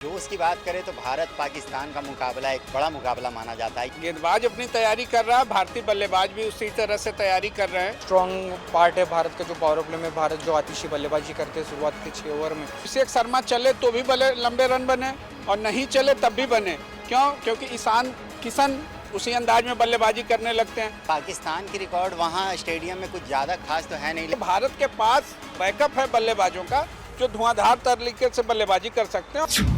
जोश की बात करें तो भारत पाकिस्तान का मुकाबला एक बड़ा मुकाबला माना जाता है। गेंदबाज अपनी तैयारी कर रहा है, भारतीय बल्लेबाज भी उसी तरह से तैयारी कर रहे हैं। स्ट्रॉन्ग पार्ट है भारत का जो पावर प्ले में भारत जो आतिशी बल्लेबाजी करते हैं शुरुआत के 6 ओवर में। अभिषेक शर्मा चले तो भी भले लंबे रन बने और नहीं चले तब भी बने। क्योंकि ईशान किशन उसी अंदाज में बल्लेबाजी करने लगते हैं। पाकिस्तान की रिकॉर्ड वहाँ स्टेडियम में कुछ ज़्यादा खास तो है नहीं। भारत के पास बैकअप है बल्लेबाजों का जो धुआंधार तरीके से बल्लेबाजी कर सकते हैं।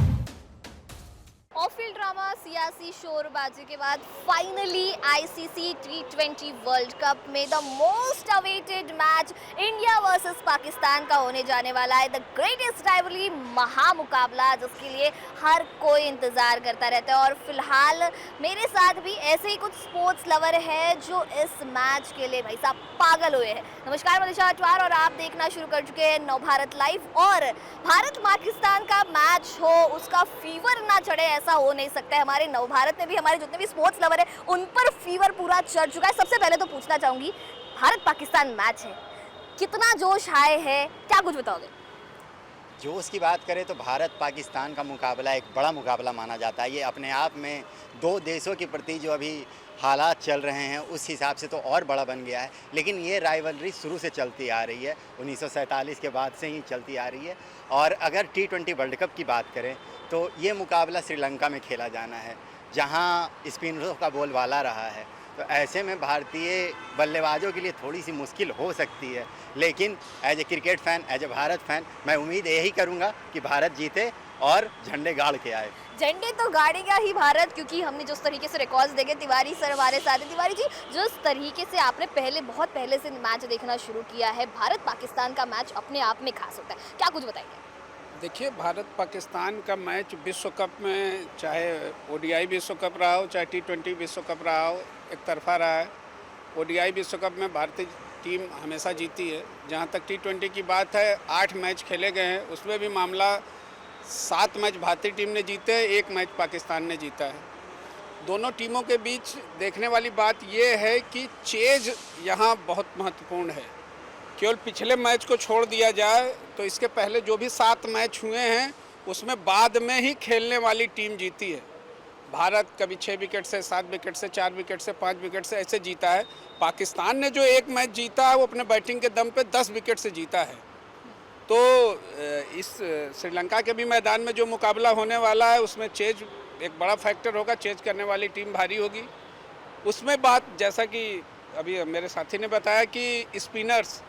ऑफ फील्ड ड्रामा, सियासी शोरबाजी के बाद finally ICC T20 world cup में the most awaited match India versus Pakistan का होने जाने वाला है। द ग्रेटेस्ट राइवलरी, महामुकाबला जिसके लिए हर कोई इंतजार करता रहता है। और फिलहाल मेरे साथ भी ऐसे ही कुछ स्पोर्ट्स लवर है जो इस मैच के लिए भाई साहब पागल हुए हैं। नमस्कार, मनीषा अटवार और आप देखना शुरू कर चुके हैं नवभारत लाइव। और भारत पाकिस्तान का मैच हो, उसका फीवर ना चढ़े ऐसा हो नहीं सकता है। हमारे नवभारत में भी हमारे जितने भी स्पोर्ट्स लवर है उन पर फीवर पूरा चढ़ चुका है। सबसे पहले तो पूछना चाहूंगी, भारत पाकिस्तान मैच है, कितना जोश आए है, क्या कुछ बताओगे? जोश की बात करें तो भारत पाकिस्तान का मुकाबला एक बड़ा मुकाबला माना जाता है। ये अपने आप में दो देशों के प्रति जो अभी हालात चल रहे हैं उस हिसाब से तो और बड़ा बन गया है। लेकिन ये राइवलरी शुरू से चलती आ रही है, 1947 के बाद से ही चलती आ रही है। और अगर T20 वर्ल्ड कप की बात करें तो ये मुकाबला श्रीलंका में खेला जाना है, जहां स्पिनरों का बोलबाला रहा है। तो ऐसे में भारतीय बल्लेबाजों के लिए थोड़ी सी मुश्किल हो सकती है। लेकिन as a cricket fan, as a Bharat fan, मैं उम्मीद यही करूंगा कि भारत जीते और झंडे गाड़ के आए। झंडे तो गाड़ेगा ही भारत, क्योंकि हमने जिस तरीके से रिकॉर्ड्स देखे, तिवारी सर हमारे साथ हैं। तिवारी जी, जिस तरीके से आपने बहुत पहले से मैच देखना शुरू किया है, भारत पाकिस्तान का मैच अपने आप में खास होता है, क्या कुछ बताएंगे? देखिए, भारत पाकिस्तान का मैच विश्व कप में, चाहे ओडीआई विश्व कप रहा हो चाहे T20 विश्व कप रहा हो, एक तरफा रहा है। ओडीआई विश्व कप में भारतीय टीम हमेशा जीती है। जहाँ तक T20 की बात है, 8 मैच खेले गए हैं, उसमें भी मामला 7 मैच भारतीय टीम ने जीते, 1 मैच पाकिस्तान ने जीता है। दोनों टीमों के बीच देखने वाली बात यह है कि चेज यहाँ बहुत महत्वपूर्ण है। केवल पिछले मैच को छोड़ दिया जाए तो इसके पहले जो भी 7 मैच हुए हैं उसमें बाद में ही खेलने वाली टीम जीती है। भारत कभी 6 विकेट से, 7 विकेट से, 4 विकेट से, 5 विकेट से ऐसे जीता है। पाकिस्तान ने जो 1 मैच जीता है वो अपने बैटिंग के दम पे 10 विकेट से जीता है। तो इस श्रीलंका के भी मैदान में जो मुकाबला होने वाला है उसमें चेज एक बड़ा फैक्टर होगा। चेज करने वाली टीम भारी होगी। उसमें बात, जैसा कि अभी मेरे साथी ने बताया कि स्पिनर्स,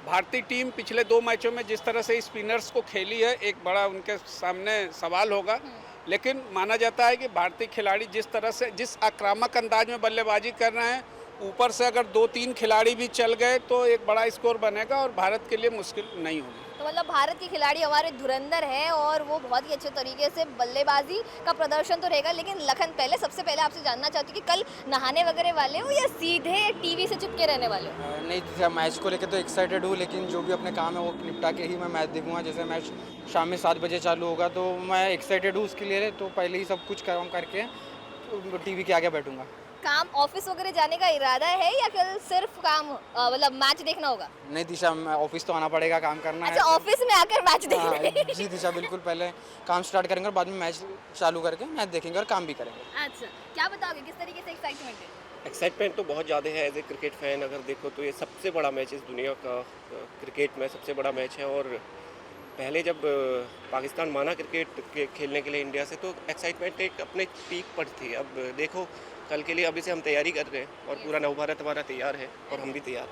भारतीय टीम पिछले 2 मैचों में जिस तरह से स्पिनर्स को खेली है, एक बड़ा उनके सामने सवाल होगा। लेकिन माना जाता है कि भारतीय खिलाड़ी जिस तरह से, जिस आक्रामक अंदाज में बल्लेबाजी कर रहे हैं, ऊपर से अगर 2-3 खिलाड़ी भी चल गए तो एक बड़ा स्कोर बनेगा और भारत के लिए मुश्किल नहीं होगी। तो मतलब भारत के खिलाड़ी हमारे धुरंधर हैं और वो बहुत ही अच्छे तरीके से बल्लेबाजी का प्रदर्शन तो रहेगा। लेकिन लखन, सबसे पहले आपसे जानना चाहती हूँ कि कल नहाने वगैरह वाले हो या सीधे टीवी से चिपके रहने वाले हो? नहीं, मैच को लेकर तो एक्साइटेड हूँ, लेकिन जो भी अपने काम है वो निपटा के ही मैं मैच देखूंगा। जैसे मैच शाम में 7 बजे चालू होगा तो मैं एक्साइटेड हूँ उसके लिए, तो पहले ही सब कुछ काम करके टीवी के आगे बैठूंगा। काम, ऑफिस वगैरह जाने का इरादा है या कल सिर्फ काम, मतलब मैच देखना होगा? नहीं दिशा, ऑफिस तो आना पड़ेगा, काम करना है। अच्छा, ऑफिस में आकर मैच देखना? जी दिशा, बिल्कुल। पहले काम स्टार्ट करेंगे और बाद में मैच चालू करके मैच देखेंगे और काम भी करेंगे। अच्छा, क्या बताओगे, किस तरीके से एक्साइटमेंट है? एक्साइटमेंट तो बहुत ज़्यादा है। एज ए क्रिकेट फ़ैन अगर देखो तो ये सबसे बड़ा मैच इस दुनिया का क्रिकेट में सबसे बड़ा मैच है। और पहले जब पाकिस्तान माना क्रिकेट खेलने के लिए इंडिया से, तो एक्साइटमेंट एक अपने पीक पर थी। अब देखो, कल के लिए अभी से हम तैयारी कर रहे हैं और पूरा नवभारत हमारा तैयार है और हम भी तैयार।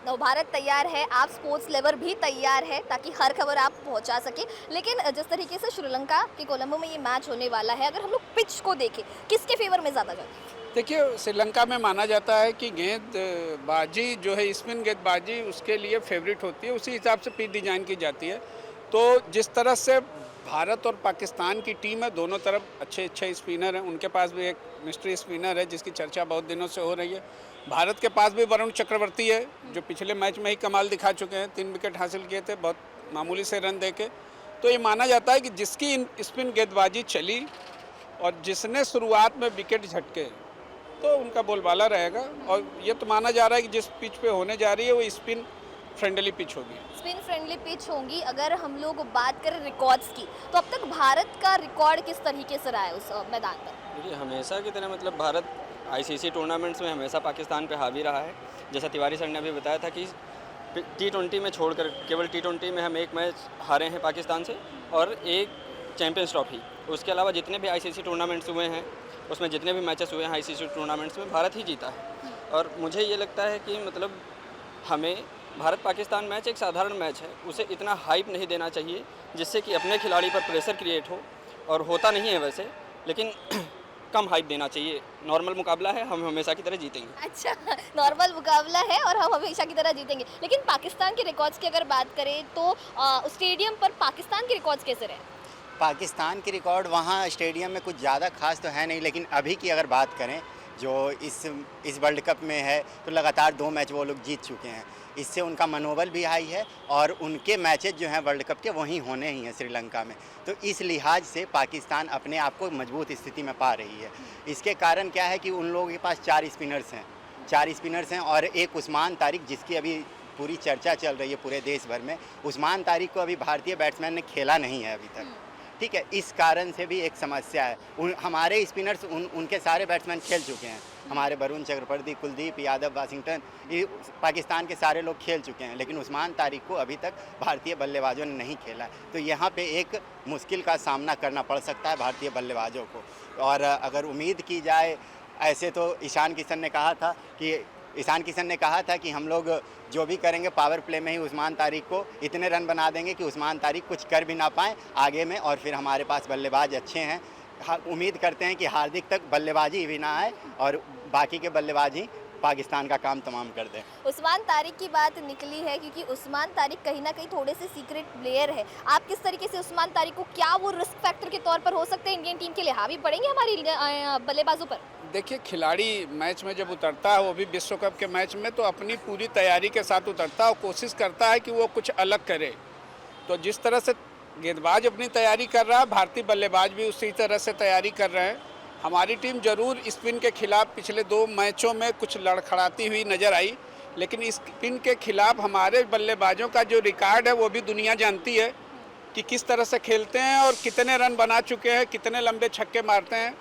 नवभारत तैयार है, आप स्पोर्ट्स लेवर भी तैयार है ताकि हर खबर आप पहुंचा सके। लेकिन जिस तरीके से श्रीलंका के कोलंबो में ये मैच होने वाला है, अगर हम लोग पिच को देखें, किसके फेवर में ज़्यादा जाते हैं? देखिए, श्रीलंका में माना जाता है कि गेंदबाजी जो है, स्पिन गेंदबाजी उसके लिए फेवरेट होती है, उसी हिसाब से पिच डिज़ाइन की जाती है। तो जिस तरह से भारत और पाकिस्तान की टीम है, दोनों तरफ अच्छे स्पिनर हैं। उनके पास भी एक मिस्ट्री स्पिनर है जिसकी चर्चा बहुत दिनों से हो रही है। भारत के पास भी वरुण चक्रवर्ती है जो पिछले मैच में ही कमाल दिखा चुके हैं, 3 विकेट हासिल किए थे बहुत मामूली से रन देके। तो ये माना जाता है कि जिसकी स्पिन गेंदबाजी चली और जिसने शुरुआत में विकेट झटके, तो उनका बोलबाला रहेगा। और ये तो माना जा रहा है कि जिस पिच पे होने जा रही है वो स्पिन फ्रेंडली पिच होगी। स्पिन फ्रेंडली पिच होंगी। अगर हम लोग बात करें रिकॉर्ड्स की, तो अब तक भारत का रिकॉर्ड किस तरीके से रहा है उस मैदान पर? देखिए हमेशा की तरह मतलब भारत आईसीसी टूर्नामेंट्स में हमेशा पाकिस्तान पे हावी रहा है। जैसा तिवारी सर ने अभी बताया था कि T20 में छोड़कर केवल T20 में हम एक मैच हारे हैं पाकिस्तान से और एक चैंपियंस ट्रॉफी। उसके अलावा जितने भी आईसीसी टूर्नामेंट्स हुए हैं उसमें जितने भी मैचेस हुए हैं आईसीसी टूर्नामेंट्स में भारत ही जीता है। और मुझे ये लगता है कि मतलब हमें भारत पाकिस्तान मैच एक साधारण मैच है, उसे इतना हाइप नहीं देना चाहिए जिससे कि अपने खिलाड़ी पर प्रेशर क्रिएट हो, और होता नहीं है वैसे, लेकिन कम हाइप देना चाहिए। नॉर्मल मुकाबला है, हम हमेशा की तरह जीतेंगे। अच्छा, नॉर्मल मुकाबला है और हम हमेशा की तरह जीतेंगे। लेकिन पाकिस्तान के रिकॉर्ड्स की अगर बात करें तो स्टेडियम पर पाकिस्तान के रिकॉर्ड्स कैसे रहे? पाकिस्तान के रिकॉर्ड वहाँ स्टेडियम में कुछ ज़्यादा खास तो है नहीं, लेकिन अभी की अगर बात करें जो इस वर्ल्ड कप में है तो लगातार 2 मैच वो लोग जीत चुके हैं। इससे उनका मनोबल भी हाई है और उनके मैचेज जो हैं वर्ल्ड कप के वहीं होने ही हैं श्रीलंका में। तो इस लिहाज से पाकिस्तान अपने आप को मजबूत स्थिति में पा रही है। इसके कारण क्या है कि उन लोगों के पास 4 स्पिनर्स हैं और एक उस्मान तारिक, जिसकी अभी पूरी चर्चा चल रही है पूरे देश भर में। उस्मान तारिक को अभी भारतीय बैट्समैन ने खेला नहीं है अभी तक, ठीक है। इस कारण से भी एक समस्या है। हमारे स्पिनर्स उनके सारे बैट्समैन खेल चुके हैं। हमारे वरुण चक्रवर्ती, कुलदीप यादव, वाशिंगटन, ये पाकिस्तान के सारे लोग खेल चुके हैं, लेकिन उस्मान तारिक को अभी तक भारतीय बल्लेबाजों ने नहीं खेला। तो यहाँ पे एक मुश्किल का सामना करना पड़ सकता है भारतीय बल्लेबाजों को। और अगर उम्मीद की जाए, ऐसे तो ईशान किशन ने कहा था कि हम लोग जो भी करेंगे पावर प्ले में ही उस्मान तारिक को इतने रन बना देंगे कि उस्मान तारिक कुछ कर भी ना पाएँ आगे में, और फिर हमारे पास बल्लेबाज अच्छे हैं। उम्मीद करते हैं कि हार्दिक तक बल्लेबाजी भी ना आए और बाकी के बल्लेबाज ही पाकिस्तान का काम तमाम कर दें। उस्मान तारिक की बात निकली है क्योंकि उस्मान तारिक कहीं ना कहीं थोड़े से सीक्रेट प्लेयर है। आप किस तरीके से उस्मान तारिक को, क्या वो रिस्क फैक्टर के तौर पर हो सकते हैं इंडियन टीम के लिए, हावी पड़ेंगे हमारी बल्लेबाजों पर? देखिए, खिलाड़ी मैच में जब उतरता है, वो भी विश्व कप के मैच में, तो अपनी पूरी तैयारी के साथ उतरता है और कोशिश करता है कि वो कुछ अलग करे। तो जिस तरह से गेंदबाज अपनी तैयारी कर रहा है, भारतीय बल्लेबाज भी उसी तरह से तैयारी कर रहे हैं। हमारी टीम जरूर स्पिन के खिलाफ पिछले 2 मैचों में कुछ लड़खड़ाती हुई नज़र आई, लेकिन इस स्पिन के खिलाफ हमारे बल्लेबाजों का जो रिकॉर्ड है वो भी दुनिया जानती है कि किस तरह से खेलते हैं और कितने रन बना चुके हैं, कितने लंबे छक्के मारते हैं।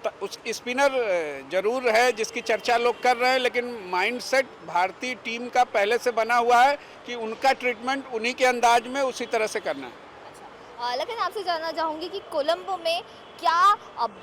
तो उस स्पिनर जरूर है जिसकी चर्चा लोग कर रहे हैं, लेकिन माइंडसेट भारतीय टीम का पहले से बना हुआ है कि उनका ट्रीटमेंट उन्हीं के अंदाज में उसी तरह से करना है। लेकिन आपसे जानना चाहूँगी कि कोलंबो में क्या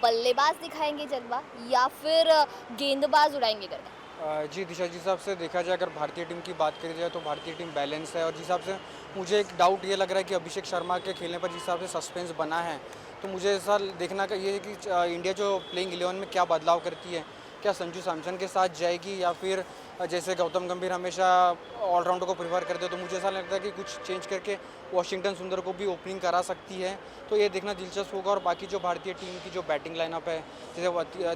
बल्लेबाज दिखाएंगे जज्बा या फिर गेंदबाज उड़ाएंगे गर्दन? जी दिशा, जिस हिसाब से देखा जाए, अगर भारतीय टीम की बात करी जाए तो भारतीय टीम बैलेंस है। और जिस हिसाब से मुझे एक डाउट ये लग रहा है कि अभिषेक शर्मा के खेलने पर जिस हिसाब से सस्पेंस बना है, तो मुझे ऐसा देखना का ये है कि इंडिया जो प्लेइंग 11 में क्या बदलाव करती है। क्या संजू सैमसन के साथ जाएगी या फिर जैसे गौतम गंभीर हमेशा ऑलराउंडर को प्रीफर करते हैं, तो मुझे ऐसा लगता है कि कुछ चेंज करके वाशिंगटन सुंदर को भी ओपनिंग करा सकती है। तो ये देखना दिलचस्प होगा। और बाकी जो भारतीय टीम की जो बैटिंग लाइनअप है, जैसे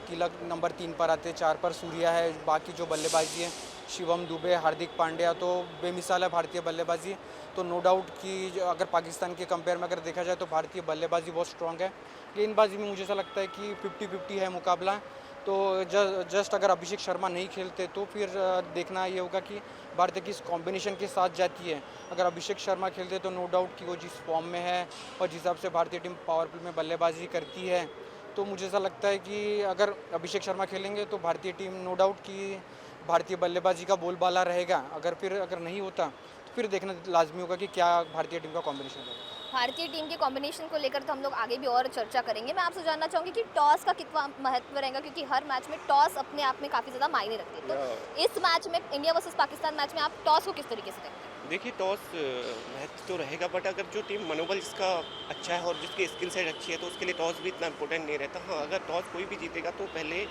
तिलक नंबर 3 पर आते हैं, 4 पर सूर्या है, बाकी जो बल्लेबाजी है शिवम दुबे, हार्दिक पांड्या, तो बेमिसाल है भारतीय बल्लेबाजी। तो नो डाउट कि अगर पाकिस्तान के कंपेयर में अगर देखा जाए तो भारतीय बल्लेबाजी बहुत स्ट्रॉन्ग है। गेंदबाजी में मुझे ऐसा लगता है कि 50-50 है मुकाबला। तो जस्ट अगर अभिषेक शर्मा नहीं खेलते तो फिर देखना ये होगा कि भारत किस कॉम्बिनेशन के साथ जाती है। अगर अभिषेक शर्मा खेलते तो नो डाउट कि वो जिस फॉर्म में है और जिस हिसाब से भारतीय टीम पावर प्ले में बल्लेबाजी करती है, तो मुझे ऐसा लगता है कि अगर अभिषेक शर्मा खेलेंगे तो भारतीय टीम नो डाउट कि भारतीय बल्लेबाजी का बोलबाला रहेगा। अगर नहीं होता तो फिर देखना लाजमी होगा कि क्या भारतीय टीम का कॉम्बिनेशन है। भारतीय टीम के कॉम्बिनेशन को लेकर तो हम लोग आगे भी और चर्चा करेंगे। मैं आपसे जानना चाहूँगी कि टॉस का कितना महत्व रहेगा, क्योंकि हर मैच में टॉस अपने आप में काफ़ी ज़्यादा मायने रखती है। तो इस मैच में, इंडिया वर्सेस पाकिस्तान मैच में, आप टॉस को किस तरीके से देखते हैं? देखिए, टॉस महत्व तो रहेगा, बट अगर जो टीम मनोबल जिसका अच्छा है और जिसकी स्किल सेट अच्छी है तो उसके लिए टॉस भी इतना इंपॉर्टेंट नहीं रहता। हाँ, अगर टॉस कोई भी जीतेगा तो पहले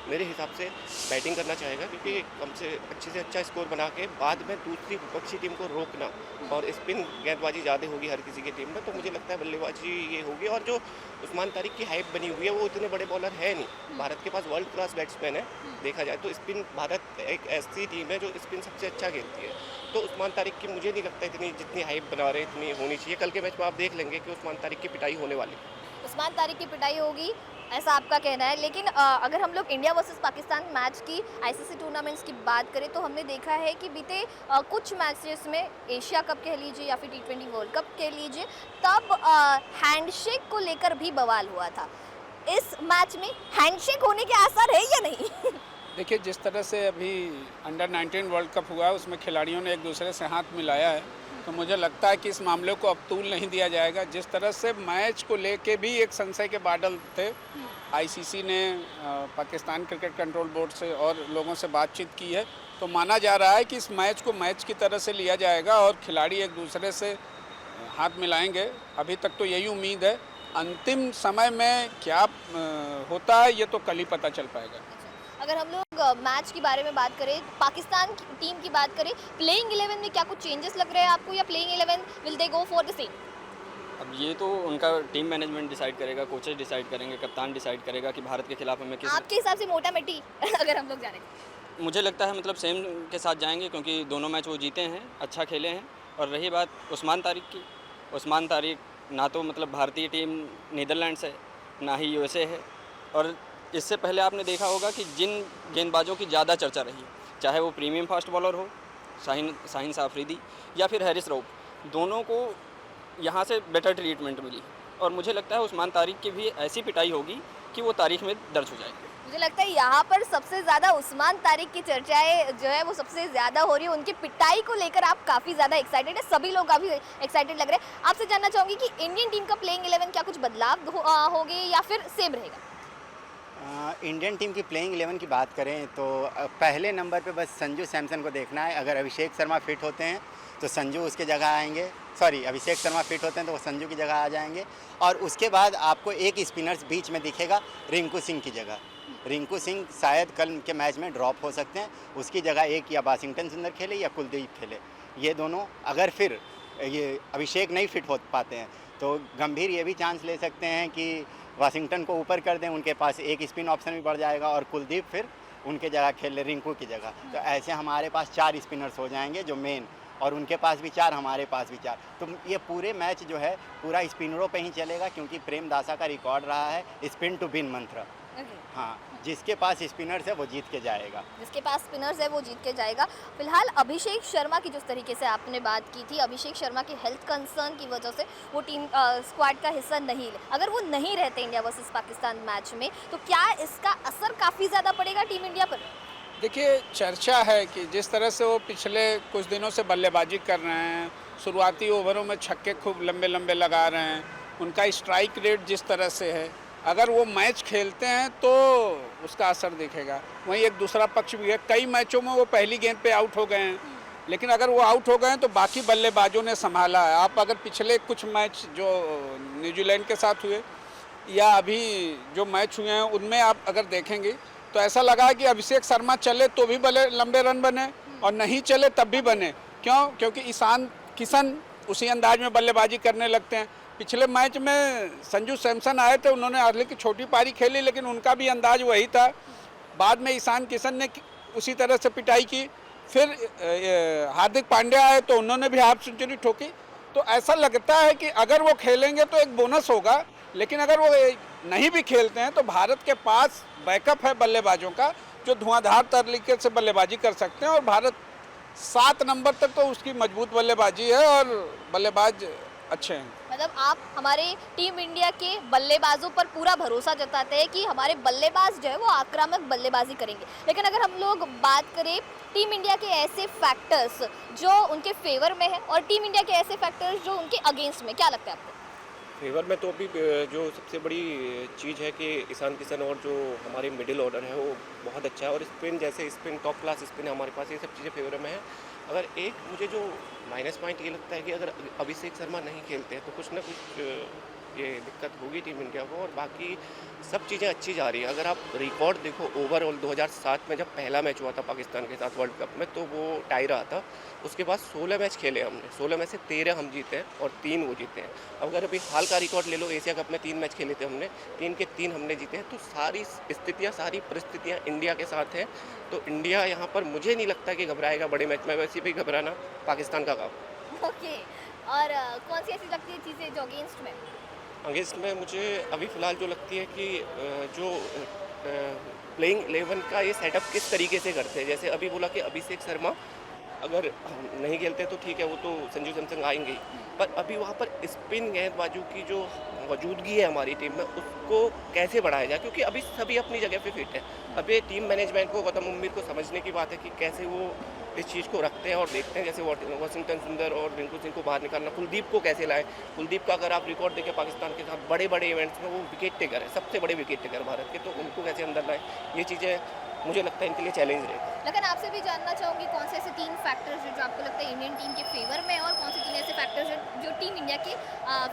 मेरे हिसाब से बैटिंग करना चाहेगा, क्योंकि कम से अच्छे से अच्छा स्कोर बना के बाद में दूसरी विपक्षी टीम को रोकना, और स्पिन गेंदबाजी ज़्यादा होगी हर किसी की टीम में, तो मुझे लगता है बल्लेबाजी ये होगी। और जो उस्मान तारिक की हाइप बनी हुई है, वो इतने बड़े बॉलर है नहीं। भारत के पास वर्ल्ड क्लास बैट्समैन है देखा जाए तो। स्पिन भारत एक ऐसी टीम है जो स्पिन सबसे अच्छा खेलती है, तो उस्मान तारिक की मुझे नहीं लगता इतनी जितनी हाइप बना रहे इतनी होनी चाहिए। कल के मैच में आप देख लेंगे कि उस्मान तारिक की पिटाई होने वाली। उस्मान तारिक की पिटाई होगी ऐसा आपका कहना है, लेकिन अगर हम लोग इंडिया वर्सेस पाकिस्तान मैच की आईसीसी टूर्नामेंट्स की बात करें तो हमने देखा है कि बीते कुछ मैचेस में, एशिया कप कह लीजिए या फिर T20 वर्ल्ड कप कह लीजिए, तब हैंडशेक को लेकर भी बवाल हुआ था। इस मैच में हैंडशेक होने के आसार है या नहीं? देखिए, जिस तरह से अभी अंडर 19 वर्ल्ड कप हुआ है उसमें खिलाड़ियों ने एक दूसरे से हाथ मिलाया है, तो मुझे लगता है कि इस मामले को अब तूल नहीं दिया जाएगा। जिस तरह से मैच को लेके भी एक संशय के बादल थे, आईसीसी ने पाकिस्तान क्रिकेट कंट्रोल बोर्ड से और लोगों से बातचीत की है, तो माना जा रहा है कि इस मैच को मैच की तरह से लिया जाएगा और खिलाड़ी एक दूसरे से हाथ मिलाएंगे। अभी तक तो यही उम्मीद है। अंतिम समय में क्या होता है ये तो कल ही पता चल पाएगा। अगर हम लोग मैच के बारे में बात करें, पाकिस्तान की टीम की बात करें, प्लेइंग 11 में क्या कुछ चेंजेस लग रहे हैं आपको, या playing 11 will they go for the same? अब ये तो उनका टीम मैनेजमेंट डिसाइड करेगा, कोचेज डिसाइड करेंगे, कप्तान डिसाइड करेगा कि भारत के खिलाफ हमें किस। आपके हिसाब से मोटा मिट्टी अगर हम लोग जाने, मुझे लगता है मतलब सेम के साथ जाएंगे, क्योंकि दोनों मैच वो जीते हैं, अच्छा खेले हैं। और रही बात उस्मान तारिक की, उस्मान तारिक ना तो मतलब भारतीय टीम नीदरलैंड्स है, ना ही यूएसए है। और इससे पहले आपने देखा होगा कि जिन गेंदबाजों की ज़्यादा चर्चा रही, चाहे वो प्रीमियम फास्ट बॉलर हो शाहीन आफरीदी या फिर हैरिस रऊफ, दोनों को यहाँ से बेटर ट्रीटमेंट मिली। और मुझे लगता है उस्मान तारिक की भी ऐसी पिटाई होगी कि वो तारीख में दर्ज हो जाएगी। मुझे लगता है यहाँ पर सबसे ज़्यादा उस्मान तारिक की चर्चाएं जो है वो सबसे ज़्यादा हो रही है। उनकी पिटाई को लेकर आप काफ़ी ज़्यादा एक्साइटेड है, सभी लोग काफ़ी एक्साइटेड लग रहे हैं। आपसे जानना चाहूँगी कि इंडियन टीम का प्लेइंग 11 क्या कुछ बदलाव होंगे या फिर सेम रहेगा? इंडियन टीम की प्लेइंग 11 की बात करें तो पहले नंबर पे बस संजू सैमसन को देखना है। अगर अभिषेक शर्मा फिट होते हैं तो संजू उसके जगह आएंगे, अभिषेक शर्मा फिट होते हैं तो वो संजू की जगह आ जाएंगे। और उसके बाद आपको एक स्पिनर्स बीच में दिखेगा, रिंकू सिंह की जगह। रिंकू सिंह शायद कल के मैच में ड्रॉप हो सकते हैं, उसकी जगह एक या वाशिंगटन सुंदर खेले या कुलदीप खेले। ये दोनों अगर फिर ये अभिषेक नहीं फिट हो पाते हैं तो गंभीर ये भी चांस ले सकते हैं कि वाशिंगटन को ऊपर कर दें, उनके पास एक स्पिन ऑप्शन भी बढ़ जाएगा और कुलदीप फिर उनके जगह खेल ले, रिंकू की जगह। तो ऐसे हमारे पास 4 स्पिनर्स हो जाएंगे जो मेन, और उनके पास भी 4, हमारे पास भी 4। तो ये पूरे मैच जो है पूरा स्पिनरों पे ही चलेगा, क्योंकि प्रेम दासा का रिकॉर्ड रहा है स्पिन टू विन मंत्र। हाँ, जिसके पास स्पिनर्स है वो जीत के जाएगा। जिसके पास स्पिनर्स है वो जीत के जाएगा। फिलहाल अभिषेक शर्मा की जिस तरीके से आपने बात की थी, अभिषेक शर्मा के हेल्थ कंसर्न की वजह से वो टीम स्क्वाड का हिस्सा नहीं, अगर वो नहीं रहते इंडिया वर्सेस पाकिस्तान मैच में, तो क्या इसका असर काफ़ी ज़्यादा पड़ेगा टीम इंडिया पर? देखिए, चर्चा है कि जिस तरह से वो पिछले कुछ दिनों से बल्लेबाजी कर रहे हैं, शुरुआती ओवरों में छक्के खूब लंबे लंबे लगा रहे हैं, उनका स्ट्राइक रेट जिस तरह से है, अगर वो मैच खेलते हैं तो उसका असर दिखेगा। वहीं एक दूसरा पक्ष भी है, कई मैचों में वो पहली गेंद पे आउट हो गए हैं, लेकिन अगर वो आउट हो गए हैं तो बाकी बल्लेबाजों ने संभाला है। आप अगर पिछले कुछ मैच जो न्यूजीलैंड के साथ हुए या अभी जो मैच हुए हैं उनमें आप अगर देखेंगे तो ऐसा लगा कि अभिषेक शर्मा चले तो भी भले लंबे रन बने और नहीं चले तब भी बने। क्यों? क्योंकि ईशान किशन उसी अंदाज में बल्लेबाजी करने लगते हैं। पिछले मैच में संजू सैमसन आए थे, उन्होंने हालांकि छोटी पारी खेली लेकिन उनका भी अंदाज वही था। बाद में ईशान किशन ने उसी तरह से पिटाई की। फिर हार्दिक पांड्या आए तो उन्होंने भी हाफ सेंचुरी ठोकी। तो ऐसा लगता है कि अगर वो खेलेंगे तो एक बोनस होगा, लेकिन अगर वो नहीं भी खेलते हैं तो भारत के पास बैकअप है बल्लेबाजों का जो धुआंधार तरीके से बल्लेबाजी कर सकते हैं। और भारत 7 नंबर तक तो उसकी मजबूत बल्लेबाजी है और बल्लेबाज अच्छे हैं। मतलब आप हमारे टीम इंडिया के बल्लेबाजों पर पूरा भरोसा जताते हैं कि हमारे बल्लेबाज जो है वो आक्रामक बल्लेबाजी करेंगे। लेकिन अगर हम लोग बात करें टीम इंडिया के ऐसे फैक्टर्स जो उनके फेवर में है और टीम इंडिया के ऐसे फैक्टर्स जो उनके अगेंस्ट में, क्या लगता है आपको? फेवर में तो अभी जो सबसे बड़ी चीज़ है कि ईशान किशन और जो हमारे मिडिल ऑर्डर है वो बहुत अच्छा है, और स्पिन जैसे स्पिन टॉप क्लास स्पिन है हमारे पास, ये सब चीज़ें फेवर में है। अगर एक मुझे जो माइनस पॉइंट ये लगता है कि अगर अभिषेक शर्मा नहीं खेलते हैं तो कुछ ना कुछ ये दिक्कत होगी टीम इंडिया को, और बाकी सब चीज़ें अच्छी जा रही है। अगर आप रिकॉर्ड देखो ओवरऑल 2007 में जब पहला मैच हुआ था पाकिस्तान के साथ वर्ल्ड कप में तो वो टाई रहा था। उसके बाद 16 मैच खेले हमने, 16 में से 13 हम जीते हैं और 3 वो जीते हैं। अगर अभी हाल का रिकॉर्ड ले लो, एशिया कप में 3 मैच खेले थे हमने, 3 के 3 हमने जीते हैं। तो सारी स्थितियाँ सारी परिस्थितियाँ इंडिया के साथ हैं, तो इंडिया यहाँ पर मुझे नहीं लगता कि घबराएगा बड़े मैच में। वैसे भी घबराना पाकिस्तान का काम। ओके, और कौन सी ऐसी लगती है चीज़ें जो अगेंस्ट में? अगेंस्ट में मुझे अभी फ़िलहाल जो लगती है कि जो प्लेइंग 11 का ये सेटअप किस तरीके से करते हैं। जैसे अभी बोला कि अभिषेक शर्मा अगर नहीं खेलते तो ठीक है, वो तो संजू सैमसन आएंगे ही, पर अभी वहाँ पर स्पिन गेंदबाजों की जो मौजूदगी है हमारी टीम में, उसको कैसे बढ़ाया जाए, क्योंकि अभी सभी अपनी जगह पे फिट है। अभी टीम मैनेजमेंट को, गौतम गंभीर को समझने की बात है कि कैसे वो इस चीज़ को रखते हैं और देखते हैं। जैसे वाशिंगटन सुंदर और रिंकू सिंह को बाहर निकालना, कुलदीप को कैसे लाएं। कुलदीप का अगर आप रिकॉर्ड देखें पाकिस्तान के साथ बड़े बड़े इवेंट्स में वो विकेट टेकर है, सबसे बड़े विकेट टेकर भारत के, तो उनको कैसे अंदर लाएं, ये चीज़ें मुझे लगता है इनके लिए चैलेंज रहेगा। लेकिन आपसे भी जानना चाहूँगी कौन से ऐसे 3 फैक्टर्स जो आपको लगता है इंडियन टीम के फेवर में, और कौन से 3 ऐसे फैक्टर्स जो टीम इंडिया के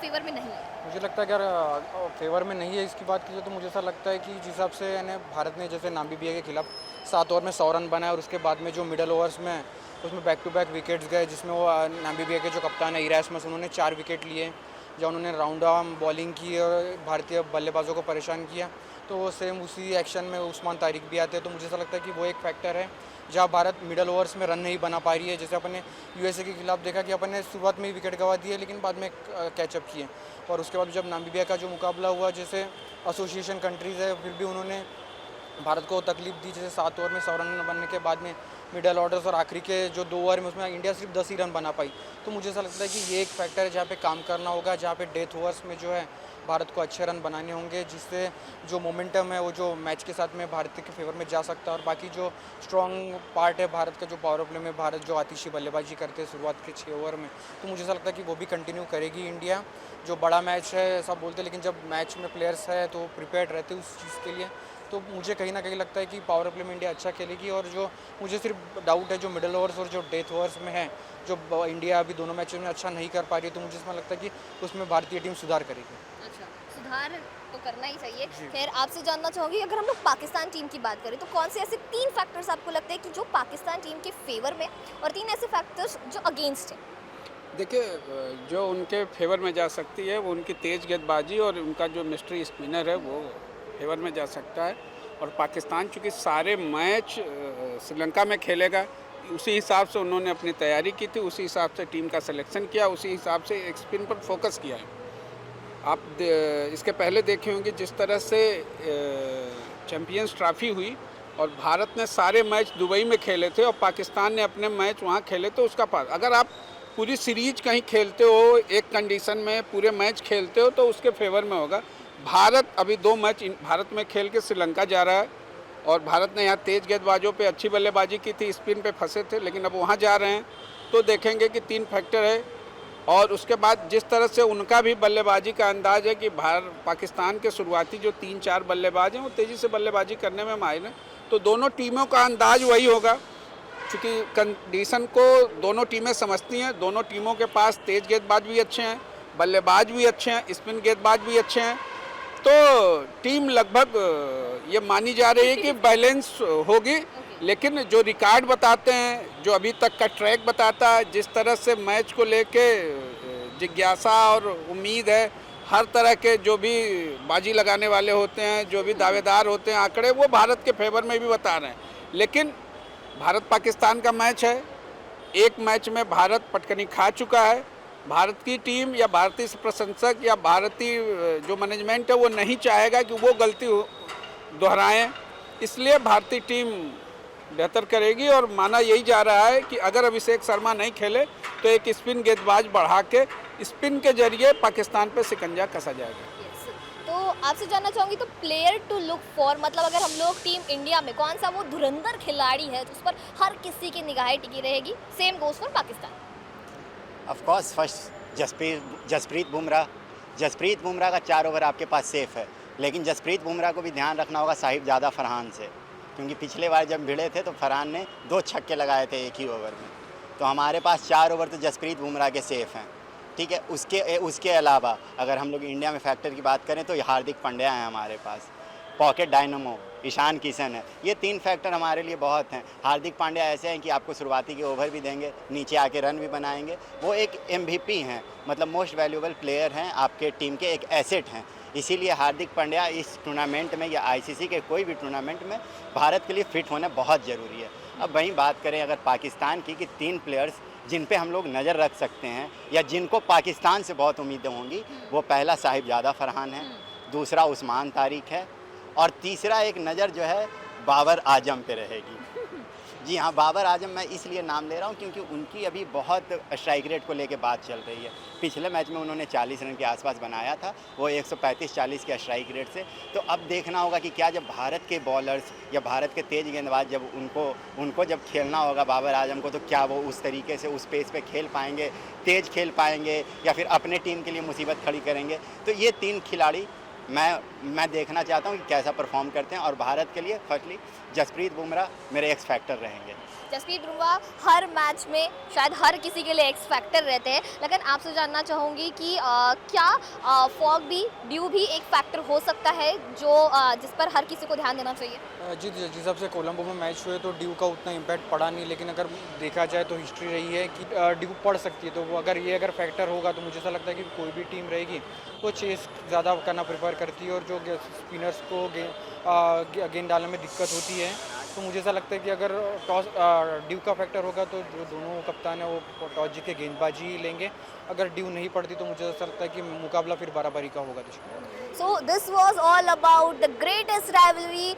फेवर में नहीं है। मुझे लगता है कि अगर फेवर में नहीं है इसकी बात कीजिए तो मुझे ऐसा लगता है कि जिस हिसाब से यानी भारत ने जैसे नामीबिया के खिलाफ 7 ओवर में 100 रन बनाए और उसके बाद में जो मिडल ओवर्स में उसमें बैक टू बैक विकेट्स गए, जिसमें वो नामीबिया के जो कप्तान है इरास्मस, उन्होंने 4 विकेट लिए, जब उन्होंने राउंड आर्म बॉलिंग की और भारतीय बल्लेबाजों को परेशान किया, तो वो सेम उसी एक्शन में उस्मान तारिक भी आते हैं। तो मुझे ऐसा लगता है कि वो एक फैक्टर है जहाँ भारत मिडल ओवर्स में रन नहीं बना पा रही है। जैसे अपन ने यूएसए के खिलाफ देखा कि अपन ने शुरुआत में ही विकेट गंवा दिए लेकिन बाद में कैचअप किए, और उसके बाद जब नामीबिया का जो मुकाबला हुआ, जैसे एसोसिएशन कंट्रीज़ है, फिर भी उन्होंने भारत को तकलीफ दी। जैसे 7 ओवर में 100 रन बनने के बाद में मिडल ऑर्डर्स और आखिरी के जो 2 ओवर में उसमें इंडिया सिर्फ 10 ही रन बना पाई। तो मुझे ऐसा लगता है कि ये एक फैक्टर है जहाँ पे काम करना होगा, जहाँ पे डेथ ओवर्स में जो है भारत को अच्छे रन बनाने होंगे, जिससे जो मोमेंटम है वो जो मैच के साथ में भारत के फेवर में जा सकता है। और बाकी जो स्ट्रॉन्ग पार्ट है भारत का, जो पावर प्ले में भारत जो आतिशी बल्लेबाजी करते हैं शुरुआत के 6 ओवर में, तो मुझे ऐसा लगता है कि वो भी कंटिन्यू करेगी इंडिया। जो बड़ा मैच है ऐसा बोलते हैं, लेकिन जब मैच में प्लेयर्स है तो प्रिपेयर्ड रहते हैं उस चीज़ के लिए। तो मुझे कहीं ना कहीं लगता है कि पावर प्ले में इंडिया अच्छा खेलेगी। और जो मुझे सिर्फ डाउट है जो मिडल ओवर्स और जो डेथ ओवर्स में है, जो इंडिया अभी दोनों मैचों में अच्छा नहीं कर पा रही है, तो मुझे इसमें लगता है कि उसमें भारतीय टीम सुधार करेगी। अच्छा, सुधार तो करना ही चाहिए। खैर, आपसे जानना चाहूँगी अगर हम लोग पाकिस्तान टीम की बात करें तो कौन से ऐसे 3 फैक्टर्स आपको लगते हैं कि जो पाकिस्तान टीम के फेवर में, और 3 ऐसे फैक्टर्स जो अगेंस्ट हैं। देखिए, जो उनके फेवर में जा सकती है वो उनकी तेज़ गेंदबाजी और उनका जो मिस्ट्री स्पिनर है वो फेवर में जा सकता है। और पाकिस्तान चूँकि सारे मैच श्रीलंका में खेलेगा, उसी हिसाब से उन्होंने अपनी तैयारी की थी, उसी हिसाब से टीम का सिलेक्शन किया, उसी हिसाब से एक स्पिन पर फोकस किया है। आप इसके पहले देखे होंगे जिस तरह से चैम्पियंस ट्रॉफी हुई और भारत ने सारे मैच दुबई में खेले थे और पाकिस्तान ने अपने मैच वहाँ खेले, तो उसका पास अगर आप पूरी सीरीज कहीं खेलते हो, एक कंडीशन में पूरे मैच खेलते हो, तो उसके फेवर में होगा। भारत अभी 2 मैच भारत में खेल के श्रीलंका जा रहा है और भारत ने यहाँ तेज़ गेंदबाजों पे अच्छी बल्लेबाजी की थी, स्पिन पे फंसे थे, लेकिन अब वहाँ जा रहे हैं तो देखेंगे कि 3 फैक्टर है। और उसके बाद जिस तरह से उनका भी बल्लेबाजी का अंदाज है कि पाकिस्तान के शुरुआती जो 3-4 बल्लेबाज हैं वो तेज़ी से बल्लेबाजी करने में माहिर हैं, तो दोनों टीमों का अंदाज वही होगा। क्योंकि कंडीशन को दोनों टीमें समझती हैं, दोनों टीमों के पास तेज़ गेंदबाज भी अच्छे हैं, बल्लेबाज भी अच्छे हैं, स्पिन गेंदबाज भी अच्छे हैं, तो टीम लगभग ये मानी जा रही है कि बैलेंस होगी। लेकिन जो रिकॉर्ड बताते हैं, जो अभी तक का ट्रैक बताता है, जिस तरह से मैच को लेके जिज्ञासा और उम्मीद है, हर तरह के जो भी बाजी लगाने वाले होते हैं, जो भी दावेदार होते हैं, आंकड़े वो भारत के फेवर में भी बता रहे हैं। लेकिन भारत पाकिस्तान का मैच है, एक मैच में भारत पटकनी खा चुका है। भारत की टीम या भारतीय प्रशंसक या भारतीय जो मैनेजमेंट है वो नहीं चाहेगा कि वो गलती दोहराएं, इसलिए भारतीय टीम बेहतर करेगी। और माना यही जा रहा है कि अगर अभिषेक शर्मा नहीं खेले तो एक स्पिन गेंदबाज बढ़ा के स्पिन के जरिए पाकिस्तान पे शिकंजा कसा जाएगा। तो आपसे जानना चाहूँगी तो प्लेयर टू लुक फॉर, मतलब अगर हम लोग टीम इंडिया में कौन सा वो धुरंधर खिलाड़ी है तो उस पर हर किसी की निगाहें टिकी रहेगी। Same goes for Pakistan. Of course first Jasprit Bumrah का 4 ओवर आपके पास सेफ है, लेकिन जसप्रीत बुमराह को भी ध्यान रखना होगा साहिबजादा फरहान से, क्योंकि पिछले बार जब भिड़े थे तो फरहान ने 2 छक्के लगाए थे एक ही ओवर में। तो हमारे पास 4 ओवर तो जसप्रीत बुमराह के सेफ हैं, ठीक है। उसके अलावा अगर हम लोग इंडिया में फैक्टर की बात करें तो हार्दिक पांड्या हैं हमारे पास, पॉकेट डायनामो ईशान किशन है, ये 3 फैक्टर हमारे लिए बहुत हैं। हार्दिक पांड्या ऐसे हैं कि आपको शुरुआती के ओवर भी देंगे, नीचे आके रन भी बनाएंगे, वो एक MVP हैं, मतलब मोस्ट वैल्यूएबल प्लेयर हैं, आपके टीम के एक एसेट हैं। इसीलिए हार्दिक पांड्या इस टूर्नामेंट में या ICC के कोई भी टूर्नामेंट में भारत के लिए फिट होना बहुत ज़रूरी है। अब वहीं बात करें अगर पाकिस्तान की कि 3 प्लेयर्स जिन पे हम लोग नज़र रख सकते हैं या जिनको पाकिस्तान से बहुत उम्मीदें होंगी, वो पहला साहिबजादा फरहान है, दूसरा उस्मान तारिक है और तीसरा एक नज़र जो है बाबर आजम पे रहेगी। जी हाँ, बाबर आजम मैं इसलिए नाम ले रहा हूँ क्योंकि उनकी अभी बहुत स्ट्राइक रेट को लेके बात चल रही है। पिछले मैच में उन्होंने 40 रन के आसपास बनाया था, वो 135-40 के स्ट्राइक रेट से। तो अब देखना होगा कि क्या जब भारत के बॉलर्स या भारत के तेज़ गेंदबाज जब उनको जब खेलना होगा बाबर आजम को, तो क्या वो उस तरीके से उस पेस पे खेल पाएंगे, तेज़ खेल पाएंगे या फिर अपने टीम के लिए मुसीबत खड़ी करेंगे। तो ये 3 खिलाड़ी मैं देखना चाहता हूँ कि कैसा परफॉर्म करते हैं। और भारत के लिए फर्स्टली जसप्रीत बुमराह मेरे एक्स फैक्टर रहेंगे। जसप्रीत बुमराह हर मैच में शायद हर किसी के लिए एक्स फैक्टर रहते हैं, लेकिन आपसे जानना चाहूँगी कि क्या फॉग भी, ड्यू भी एक फैक्टर हो सकता है जो जिस पर हर किसी को ध्यान देना चाहिए? जी, जिस हिसाब से कोलंबो में मैच हुए तो ड्यू का उतना इम्पैक्ट पड़ा नहीं, लेकिन अगर देखा जाए तो हिस्ट्री रही है कि ड्यू पड़ सकती है। तो वो अगर फैक्टर होगा तो मुझे ऐसा लगता है कि कोई भी टीम रहेगी वो चेस ज़्यादा करना प्रेफर करती है, और जो स्पिनर्स को गेंद डालने में दिक्कत होती है, तो मुझे ऐसा लगता है कि अगर ड्यू का फैक्टर होगा तो जो दोनों कप्तान है वो टॉस जीत के गेंदबाजी ही लेंगे। अगर ड्यू नहीं पड़ती तो मुझे ऐसा लगता है कि मुकाबला फिर बराबरी का होगा। So this was all about the greatest rivalry,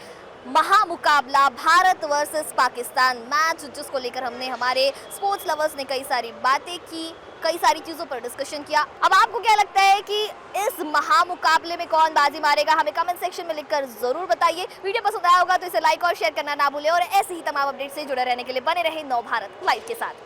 महामुकाबला भारत वर्सेस पाकिस्तान मैच, जिसको लेकर हमने हमारे स्पोर्ट्स लवर्स ने कई सारी बातें की, कई सारी चीज़ों पर डिस्कशन किया। अब आपको क्या लगता है कि इस महामुकाबले में कौन बाजी मारेगा? हमें कमेंट सेक्शन में लिखकर ज़रूर बताइए। वीडियो पसंद आया होगा तो इसे लाइक और शेयर करना ना भूलें, और ऐसे ही तमाम अपडेट से जुड़े रहने के लिए बने रहे नव भारत लाइव के साथ।